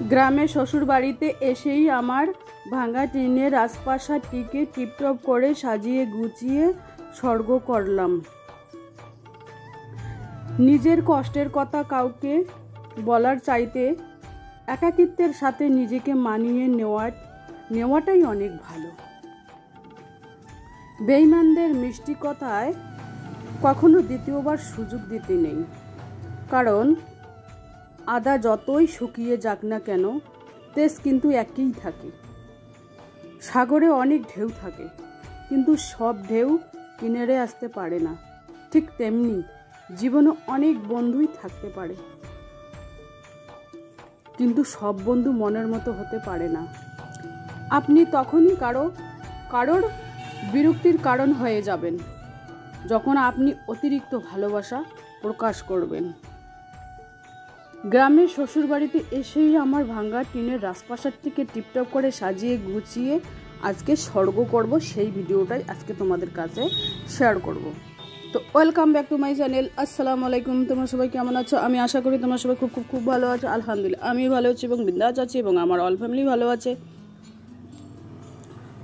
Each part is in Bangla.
গ্রামে শ্বশুর বাড়িতে এসেই আমার ভাঙা টিনের রাজপ্রাসাদটিকে টিপটপ করে সাজিয়ে গুছিয়ে স্বর্গ করলাম। নিজের কষ্টের কথা কাউকে বলার চাইতে একাকিত্বের সাথে নিজেকে মানিয়ে নেওয়াটাই অনেক ভালো। বেঈমানদের মিষ্টি কথায় কখনো দ্বিতীয়বার সুযোগ দিতে নেই, কারণ আদা যতই শুকিয়ে যাক না কেন তেজ কিন্তু একই থাকে। সাগরে অনেক ঢেউ থাকে, কিন্তু সব ঢেউ কিনারে আসতে পারে না। ঠিক তেমনি জীবনে অনেক বন্ধুই থাকতে পারে, কিন্তু সব বন্ধু মনের মতো হতে পারে না। আপনি তখনই কারোর বিরক্তির কারণ হয়ে যাবেন যখন আপনি অতিরিক্ত ভালোবাসা প্রকাশ করবেন। গ্রামের শ্বশুরবাড়িতে এসেই আমার ভাঙা টিনের রাজপ্রাসাদটিকে টিপটপ করে সাজিয়ে গুছিয়ে আজকে স্বর্গ করব, সেই ভিডিওটাই আজকে তোমাদের কাছে শেয়ার করব। তো welcome back to my channel. আসসালামু আলাইকুম। তোমরা সবাই কেমন আছো? আমি আশা করি তোমরা সবাই খুব খুব খুব ভালো আছো। আলহামদুলিল্লাহ আমি ভালো আছি এবং বিন্দাস আছি এবং আমার অল ফ্যামিলি ভালো আছে।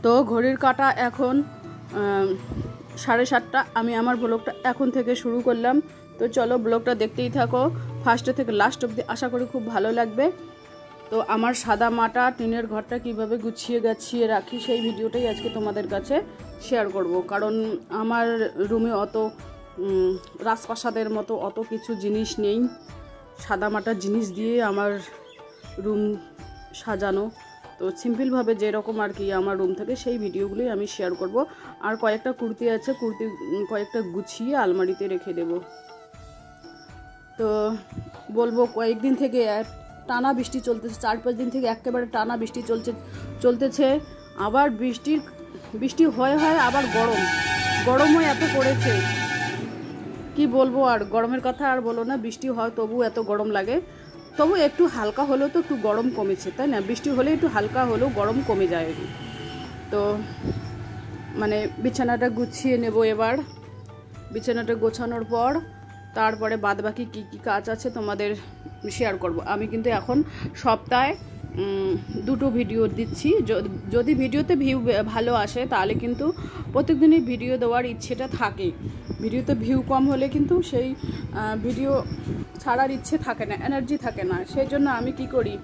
তো ঘড়ির কাঁটা এখন 7:30। আমি আমার ব্লগটা এখন থেকে শুরু করলাম। তো চলো ব্লগটা দেখতেই থাকো ফার্স্টে থেকে লাস্ট অবধি, আশা করি খুব ভালো লাগবে। তো আমার সাদা মাটা টিনের ঘরটা কিভাবে গুছিয়ে গাছিয়ে রাখি সেই ভিডিওটাই আজকে তোমাদের কাছে শেয়ার করব। কারণ আমার রুমে অত রাজপ্রাসাদের মতো অত কিছু জিনিস নেই। সাদা মাটার জিনিস দিয়ে আমার রুম সাজানো। তো সিম্পলভাবে যেরকম আর কি আমার রুম থেকে সেই ভিডিওগুলোই আমি শেয়ার করব। আর কয়েকটা কুর্তি আছে, কয়েকটা গুছিয়ে আলমারিতে রেখে দেব। তো বলবো কয়েকদিন থেকে টানা বৃষ্টি চলতেছে, 4-5 দিন থেকে একেবারে টানা বৃষ্টি চলতেছে। আবার বৃষ্টি হয় আবার গরমও এত পড়েছে, কি বলবো। আর গরমের কথা আর বলো না, বৃষ্টি হয় তবু এত গরম লাগে। তবু একটু হালকা হলেও তো একটু গরম কমেছে, তাই না? বৃষ্টি হলে একটু হালকা হলেও গরম কমে যায়। তো মানে বিছানাটা গুছিয়ে নেব এবার। বিছানাটা গোছানোর পর তারপরে বাদবাকি কী কী কাজ আছে তোমাদের শেয়ার করব। আমি কিন্তু এখন সপ্তাহে 2টো ভিডিও দিচ্ছি। যদি ভিডিওতে ভিউ ভালো আসে তাহলে কিন্তু প্রত্যেকদিনই ভিডিও দেওয়ার ইচ্ছেটা থাকে। ভিডিওতে ভিউ কম হলে কিন্তু সেই ভিডিও ছাড়ার ইচ্ছে থাকে না, এনার্জি থাকে না। সেই জন্য আমি কি করি,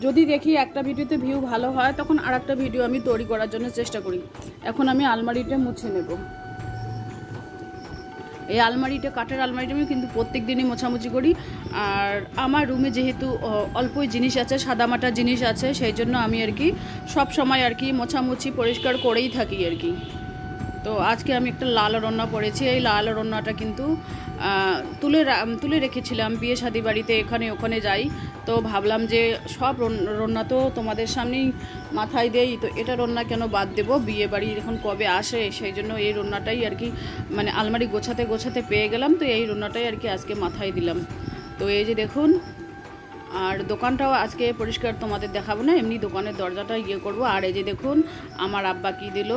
যদি দেখি একটা ভিডিওতে ভিউ ভালো হয় তখন আর একটা ভিডিও আমি তৈরি করার জন্য চেষ্টা করি। এখন আমি আলমারিটা মুছে নেব। এই আলমারিটা কাঠের আলমারিটা আমি কিন্তু প্রত্যেক দিনই মোছামুছি করি। আর আমার রুমে যেহেতু অল্পই জিনিস আছে, সাদামাটা জিনিস আছে, সেই জন্য আমি আর কি সব সময় আর কি মোছামুছি পরিষ্কার করেই থাকি আর কি। তো আজকে আমি একটা লাল রন্না পরেছি। এই লাল রন্নাটা কিন্তু তুলে রেখেছিলাম বিয়ে শাদি বাড়িতে, এখানে ওখানে যাই। তো ভাবলাম যে সব রান্না তো তোমাদের সামনেই মাথায় দেই, তো এটা রান্না কেন বাদ দেবো, বিয়ে বাড়ি এখন কবে আসে, সেই জন্য এই রান্নাটাই আর কি মানে আলমারি গোছাতে পেয়ে গেলাম। তো এই রান্নাটাই আর কি আজকে মাথায় দিলাম। তো এই যে দেখুন, আর দোকানটাও আজকে পরিষ্কার তোমাদের দেখাবো না, এমনি দোকানের দরজাটা করব। আর এই যে দেখুন আমার আব্বা কি দিল,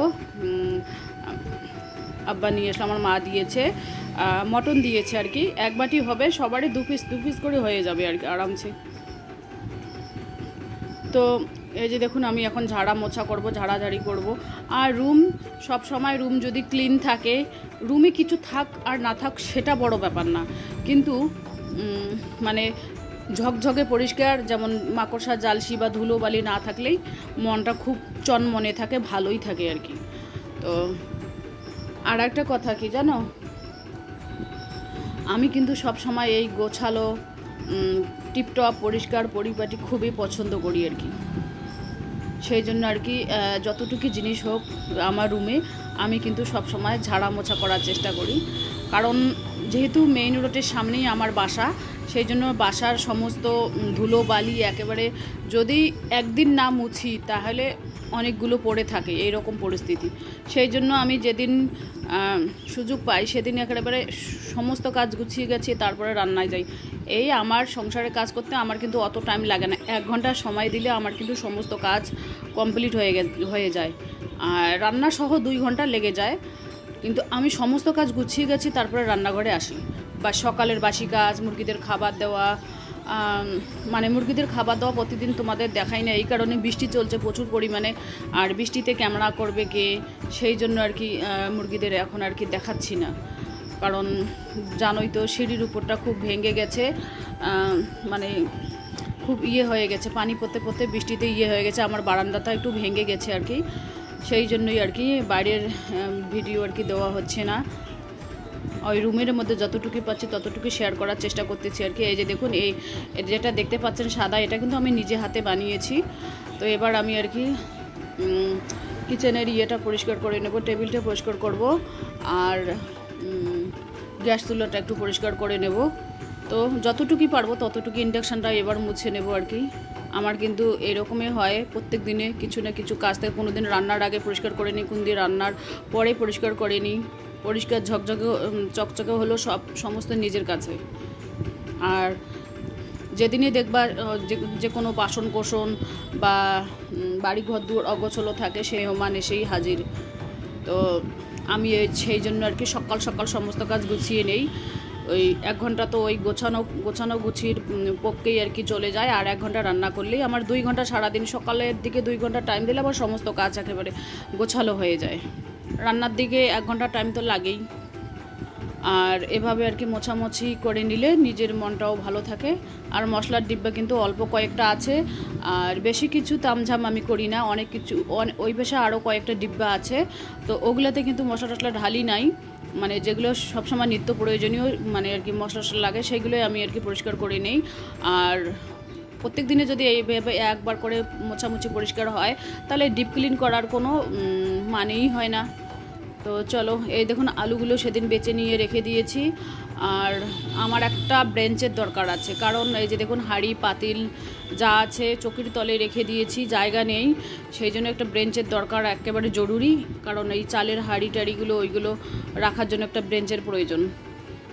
আব্বা নিয়ে এসে আমার মা দিয়েছে মটন দিয়েছে আর কি। 1 বাটি হবে, সবারই 2 পিস করে হয়ে যাবে আর কি আরামসে। তো এই যে দেখুন আমি এখন ঝাড়াঝাড়ি করব। আর রুম সব সময় রুম যদি ক্লিন থাকে, রুমে কিছু থাক আর না থাক সেটা বড় ব্যাপার না, কিন্তু মানে ঝকঝকে পরিষ্কার, যেমন মাকড়সা জালসি বা ধুলোবালি না থাকলেই মনটা খুব চনমনে থাকে, ভালোই থাকে আর কি। তো আর একটা কথা কি জানো, আমি কিন্তু সব সময় এই গোছালো টিপটপ পরিষ্কার পরিপাটি খুবই পছন্দ করি আর কি। সেই জন্য আর কি যতটুকু জিনিস হোক আমার রুমে আমি কিন্তু সব সময় ঝাড়া মোছা করার চেষ্টা করি। কারণ যেহেতু মেইন রোডের সামনেই আমার বাসা, সেই জন্য বাসার সমস্ত ধুলো বালি একেবারে যদি একদিন না মুছি তাহলে অনেকগুলো পড়ে থাকে, এইরকম পরিস্থিতি। সেই জন্য আমি যেদিন সুযোগ পাই সেদিন একেবারে সমস্ত কাজ গুছিয়ে গেছি, তারপরে রান্নায় যাই। এই আমার সংসারের কাজ করতে আমার কিন্তু অত টাইম লাগে না, 1 ঘন্টা সময় দিলে আমার কিন্তু সমস্ত কাজ কমপ্লিট হয়ে যায়। আর রান্না সহ 2 ঘন্টা লেগে যায়, কিন্তু আমি সমস্ত কাজ গুছিয়ে গেছি তারপরে রান্নাঘরে আসি। বা সকালের বাসি কাজ, মুরগিদের খাবার দেওয়া, মানে মুরগিদের খাবার দাওয়া প্রতিদিন তোমাদের দেখাই না, এই কারণে বৃষ্টি চলছে প্রচুর পরিমাণে, আর বৃষ্টিতে ক্যামেরা করবে কে, সেই জন্য আর কি মুরগিদের এখন আর কি দেখাচ্ছি না। কারণ জানোই তো সিঁড়ির উপরটা খুব ভেঙে গেছে, মানে খুব হয়ে গেছে, পানি পড়তে পড়তে বৃষ্টিতে হয়ে গেছে, আমার বারান্দাটা একটু ভেঙে গেছে আর কি, সেই জন্যই আর কি বাইরের ভিডিও আর কি দেওয়া হচ্ছে না। ওই রুমের মধ্যে যতটুকু পাচ্ছি ততটুকু শেয়ার করার চেষ্টা করতেছি আর কি। এই যে দেখুন, এই যেটা দেখতে পাচ্ছেন সাদা, এটা কিন্তু আমি নিজে হাতে বানিয়েছি। তো এবার আমি আর কি কিচেনের ইয়েটা পরিষ্কার করে নেব, টেবিলটা পরিষ্কার করব, আর গ্যাস চুলাটা একটু পরিষ্কার করে নেব। তো যতটুকুই পারবো ততটুকু ইন্ডাকশানটা এবার মুছে নেব আর কি। আমার কিন্তু এরকমই হয়, প্রত্যেক দিনে কিছু না কিছু কাজ থেকে, কোনো দিন রান্নার আগে পরিষ্কার করে নিই, কোন দিন রান্নার পরে পরিষ্কার করে নিই। পরিষ্কার চকচকে হলো সমস্ত নিজের কাছে। আর যেদিনই দেখবা যে কোনো বাসন কোসন বা বাড়ি ঘর দূর অগোছলো থাকে, সেই হোমান এসেই হাজির। তো আমি সেই জন্য আর কি সকাল সকাল সমস্ত কাজ গুছিয়ে নেই। ওই 1 ঘন্টা তো ওই গোছানো গুছির পক্ষেই আর কি চলে যায়, আর 1 ঘন্টা রান্না করলেই আমার 2 ঘন্টা, সারাদিন সকালের দিকে 2 ঘন্টা টাইম দিলে আবার সমস্ত কাজ একেবারে গোছালো হয়ে যায়। রান্নার দিকে 1 ঘন্টা টাইম তো লাগেই। আর এভাবে আর কি মোছামুছি করে নিলে নিজের মনটাও ভালো থাকে। আর মশলার ডিব্বা কিন্তু অল্প কয়েকটা আছে, আর বেশি কিছু তামঝাম আমি করি না, অনেক কিছু ওই পেশা আরও কয়েকটা ডিব্বা আছে, তো ওগুলোতে কিন্তু মশলা টশলা ঢালি নাই, মানে যেগুলো সবসময় নিত্য প্রয়োজনীয় মানে আর কি মশলা টশলা লাগে, সেগুলোই আমি আর কি পরিষ্কার করে নিই। আর প্রত্যেক দিনে যদি এইভাবে একবার করে মোছামুছি পরিষ্কার হয়, তাহলে ডিপ ক্লিন করার কোনো মানেই হয় না। তো চলো, এই দেখুন আলুগুলো সেদিন বেছে নিয়ে রেখে দিয়েছি। আর আমার একটা ব্রেঞ্চের দরকার আছে, কারণ এই যে দেখুন হাঁড়ি পাতিল যা আছে চকির তলে রেখে দিয়েছি, জায়গা নেই, সেই জন্য একটা ব্রেঞ্চের দরকার একেবারে জরুরি। কারণ এই চালের হাঁড়ি টাড়িগুলো ওইগুলো রাখার জন্য একটা ব্রেঞ্চের প্রয়োজন,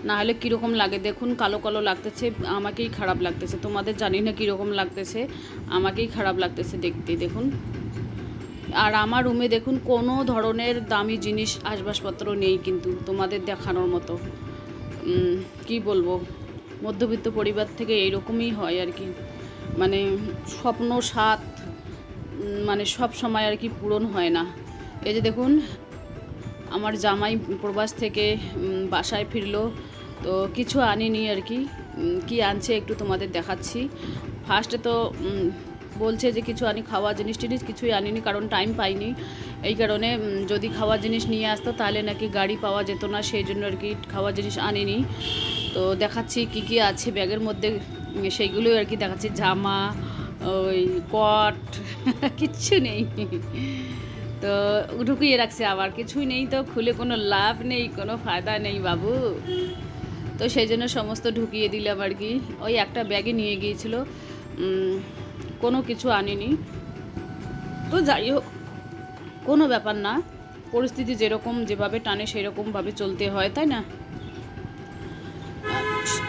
না হলে কীরকম লাগে দেখুন, কালো কালো লাগতেছে, আমাকেই খারাপ লাগতেছে, তোমাদের জানি না কীরকম লাগতেছে, আমাকেই খারাপ লাগতেছে দেখতে। দেখুন, আর আমার রুমে দেখুন কোনো ধরনের দামি জিনিস আসবাবপত্র নেই, কিন্তু তোমাদের দেখানোর মতো। কি বলবো, মধ্যবিত্ত পরিবার থেকে এইরকমই হয় আর কি, মানে স্বপ্ন সাথ মানে সব সময় আর কি পূরণ হয় না। এই যে দেখুন, আমার জামাই প্রবাস থেকে বাসায় ফিরলো, তো কিছু আনিনি আর কি, কি আনছে একটু তোমাদের দেখাচ্ছি। ফার্স্টে তো বলছে যে কিছু আনি, খাওয়া জিনিস টিনিস কিছুই আনিনি, কারণ টাইম পাইনি, এই কারণে যদি খাওয়া জিনিস নিয়ে আসতো তাহলে নাকি গাড়ি পাওয়া যেত না, সেই জন্য আর কি খাওয়া জিনিস আনিনি। তো দেখাচ্ছি কি কি আছে ব্যাগের মধ্যে, সেইগুলোই আর কি দেখাচ্ছি। জামা, ওই কট কিচ্ছু নেই, তো ঢুকিয়ে রাখছে, আবার কিছুই নেই, তো খুলে কোনো লাভ নেই, কোনো ফায়দা নেই বাবু। তো সেই জন্য সমস্ত ঢুকিয়ে দিলাম আর কি। ওই একটা ব্যাগে নিয়ে গিয়েছিল, কোনো কিছু আনিনি। তো যাই হোক, কোনো ব্যাপার না, পরিস্থিতি যেরকম যেভাবে টানে সেরকমভাবে চলতে হয়, তাই না?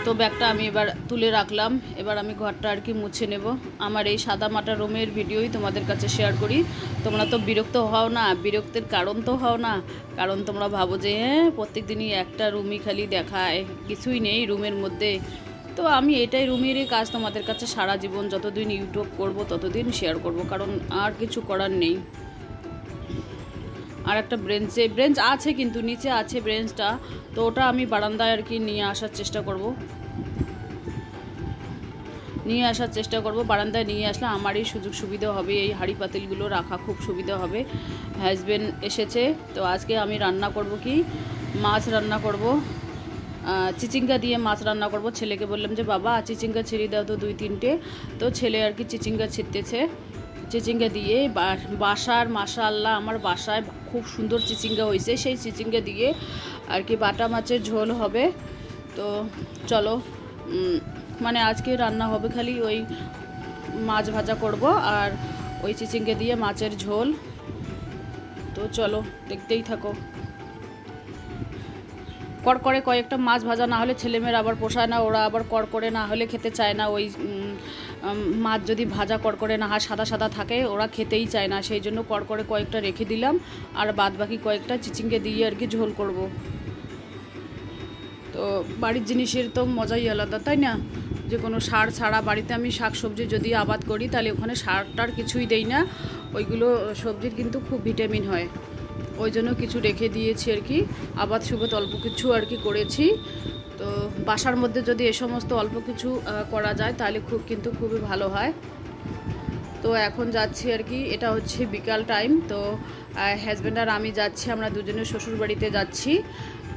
তো ব্যাগটা আমি এবার তুলে রাখলাম, এবার আমি ঘরটা আর কি মুছে নেব। আমার এই সাদা মাটা রুমের ভিডিওই তোমাদের কাছে শেয়ার করি। তোমরা তো বিরক্ত হও না, বিরক্তের কারণ তো হও না, কারণ তোমরা ভাবো যে প্রত্যেক দিনই একটা রুমই খালি দেখায়, কিছুই নেই রুমের মধ্যে। তো আমি এটাই রুমেরই কাজ তোমাদের কাছে সারা জীবন যতদিন ইউটিউব করব ততদিন শেয়ার করব, কারণ আর কিছু করার নেই। আর একটা ব্রেঞ্চ আছে, কিন্তু নিচে আছে ব্রেঞ্চটা, তো ওটা আমি বারান্দায় আর কি নিয়ে আসার চেষ্টা করব। বারান্দায় নিয়ে আসলে আমারই সুযোগ সুবিধা হবে, এই হাঁড়ি পাতিলগুলো রাখা খুব সুবিধা হবে। হাজব্যান্ড এসেছে, তো আজকে আমি রান্না করব কি, মাছ রান্না করব, চিচিঙ্গা দিয়ে মাছ রান্না করব। ছেলেকে বললাম যে বাবা চিচিঙ্গা ছিঁড়ে দাও তো 2-3টে, তো ছেলে আর কি চিচিঙ্গা ছিঁড়তেছে। চিচিঙ্গা দিয়ে বাসার মাশাআল্লাহ, আমার বাসায় খুব সুন্দর চিচিঙ্গা হয়েছে, সেই চিচিঙ্গা দিয়ে আর কি বাটা মাছের ঝোল হবে। তো চলো, মানে আজকে রান্না হবে খালি ওই মাছ ভাজা করব আর ওই চিচিঙ্গা দিয়ে মাছের ঝোল। তো চলো দেখতেই থাকো। কড়কড়ে কয়েকটা মাছ ভাজা না হলে ছেলেমেয়েরা আবার পোষায় না, ওরা আবার কড়কড়ে না হলে খেতে চায় না। ওই মাছ যদি ভাজা কড়কড়ে না হয়, সাদা সাদা থাকে, ওরা খেতেই চায় না, সেই জন্য কড়কড়ে কয়েকটা রেখে দিলাম, আর বাদ বাকি কয়েকটা চিচিঙ্গে দিয়ে আর কি ঝোল করব। তো বাড়ির জিনিসের তো মজাই আলাদা, তাই না? যে কোনো সার ছাড়া বাড়িতে আমি শাক সবজি যদি আবাদ করি তাহলে ওখানে সারটার কিছুই দেই না, ওইগুলো সবজির কিন্তু খুব ভিটামিন হয়, ওই জন্য কিছু রেখে দিয়েছি আর কি, আবাদ সুবাদ অল্প কিছু আর কি করেছি। তো বাসার মধ্যে যদি এ সমস্ত অল্প কিছু করা যায় তাহলে খুবই ভালো হয়। তো এখন যাচ্ছি আর কি, এটা হচ্ছে বিকাল টাইম। তো হাজব্যান্ড আর আমি যাচ্ছি, আমরা দুজনে শ্বশুর বাড়িতে যাচ্ছি।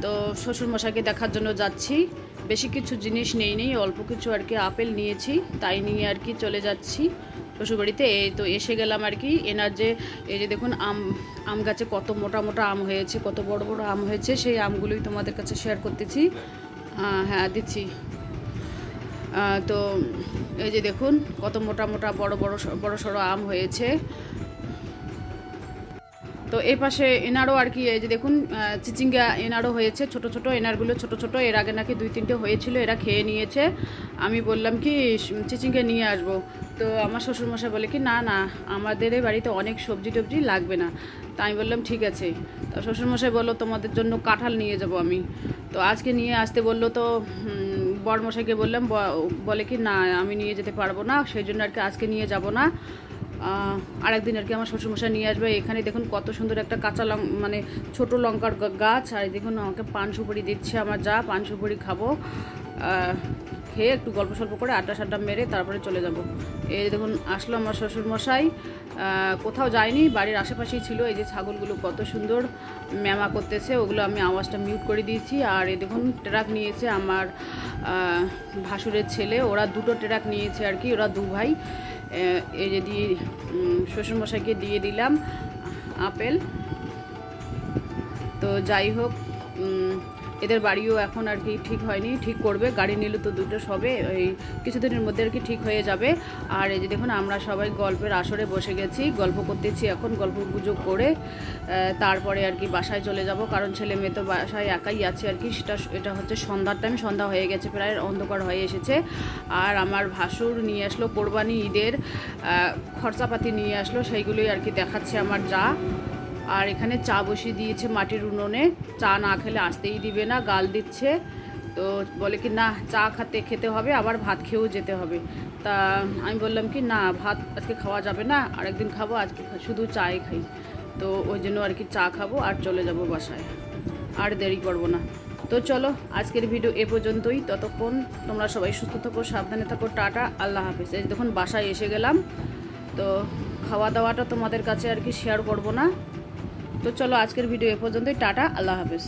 তো শ্বশুরমশাইকে দেখার জন্য যাচ্ছি, বেশি কিছু জিনিস নেই, অল্প কিছু আর কি আপেল নিয়েছি, তাই নিয়ে আর কি চলে যাচ্ছি শ্বশুরবাড়িতে। এই তো এসে গেলাম আর কি। এনার যে এই যে দেখুন আম গাছে কত মোটা মোটা আম হয়েছে, কত বড় বড় আম হয়েছে, সেই আমগুলোই তোমাদের কাছে শেয়ার করতেছি। হ্যাঁ দিচ্ছি। তো এই যে দেখুন কত মোটা মোটা বড় সড়ো আম হয়েছে। তো এই পাশে এনারও আর কি, এই যে দেখুন চিচিঙ্গা এনারও হয়েছে, ছোট ছোট এনারগুলো ছোট ছোট, এর আগে নাকি 2-3টে হয়েছিল, এরা খেয়ে নিয়েছে। আমি বললাম কি চিচিঙ্গা নিয়ে আসবো, তো আমার শ্বশুরমশাই বলে কি না না আমাদের এই বাড়িতে অনেক সবজি টবজি লাগবে না। তো আমি বললাম ঠিক আছে। তো শ্বশুরমশাই বললো তোমাদের জন্য কাঁঠাল নিয়ে যাব আমি। তো আজকে নিয়ে আসতে বললো, তো বড়মশাইকে বললাম, বলে কি না আমি নিয়ে যেতে পারবো না, সেই জন্য আর কি আজকে নিয়ে যাব না, আরেকদিন আর কি আমার শ্বশুরমশাই নিয়ে আসবে। এখানে দেখুন কত সুন্দর একটা কাঁচা মানে ছোট লঙ্কার গাছ, আর দেখুন আমাকে পান সুপারি দিচ্ছে আমার যা, পান সুপারি খাবো, খেয়ে একটু গল্প সল্প করে আড্ডা সাড্ডা মেরে তারপরে চলে যাব। এই দেখুন আসলো আমার শ্বশুরমশাই, কোথাও যায়নি, বাড়ির আশেপাশেই ছিল। এই যে ছাগলগুলো কত সুন্দর ম্যামা করতেছে, ওগুলো আমি আওয়াজটা মিউট করে দিয়েছি। আর এই দেখুন ট্রাক নিয়েছে আমার ভাসুরের ছেলে, ওরা 2টো ট্রাক নিয়েছে আর কি, ওরা 2 ভাই। এই যে দিয়ে শ্বশুরমশাইকে দিয়ে দিলাম আপেল। তো যাই হোক, এদের বাড়িও এখন আর কি ঠিক হয়নি, ঠিক করবে, গাড়ি নিলে তো 2টো সবে, এই কিছুদিনের মধ্যে আর কি ঠিক হয়ে যাবে। আর এই যে দেখুন আমরা সবাই গল্পের আসরে বসে গেছি, গল্প করতেছি, এখন গল্প গুজব করে তারপরে আর কি বাসায় চলে যাব, কারণ ছেলে মেয়ে তো বাসায় একাই আছে আর কি। এটা হচ্ছে সন্ধ্যার টাইম, সন্ধ্যা হয়ে গেছে, প্রায় অন্ধকার হয়ে এসেছে। আর আমার ভাসুর নিয়ে আসলো কোরবানি ঈদের খরচাপাতি নিয়ে আসলো, সেইগুলোই আর কি দেখাচ্ছে আমার যা। আর এখানে চা বসিয়ে দিয়েছে মাটির উনুনে, চা না খেলে আসতেই দিবে না, গাল দিচ্ছে। তো বলে কি না চা খেতে হবে, আবার ভাত খেয়েও যেতে হবে। তা আমি বললাম কি না ভাত আজকে খাওয়া যাবে না, আরেকদিন খাবো, আজকে শুধু চাই খাই। তো ওই জন্য আর কি চা খাবো আর চলে যাব বাসায়, আর দেরি করবো না। তো চলো আজকের ভিডিও এ পর্যন্তই, ততক্ষণ তোমরা সবাই সুস্থ থাকো, সাবধানে থাকো, টাটা, আল্লাহ হাফেজ। এই দেখুন বাসায় এসে গেলাম, তো খাওয়া দাওয়াটা তোমাদের কাছে আর কি শেয়ার করবো না। তো চলো আজকের ভিডিও এ পর্যন্তই, টাটা, আল্লাহ হাফেজ।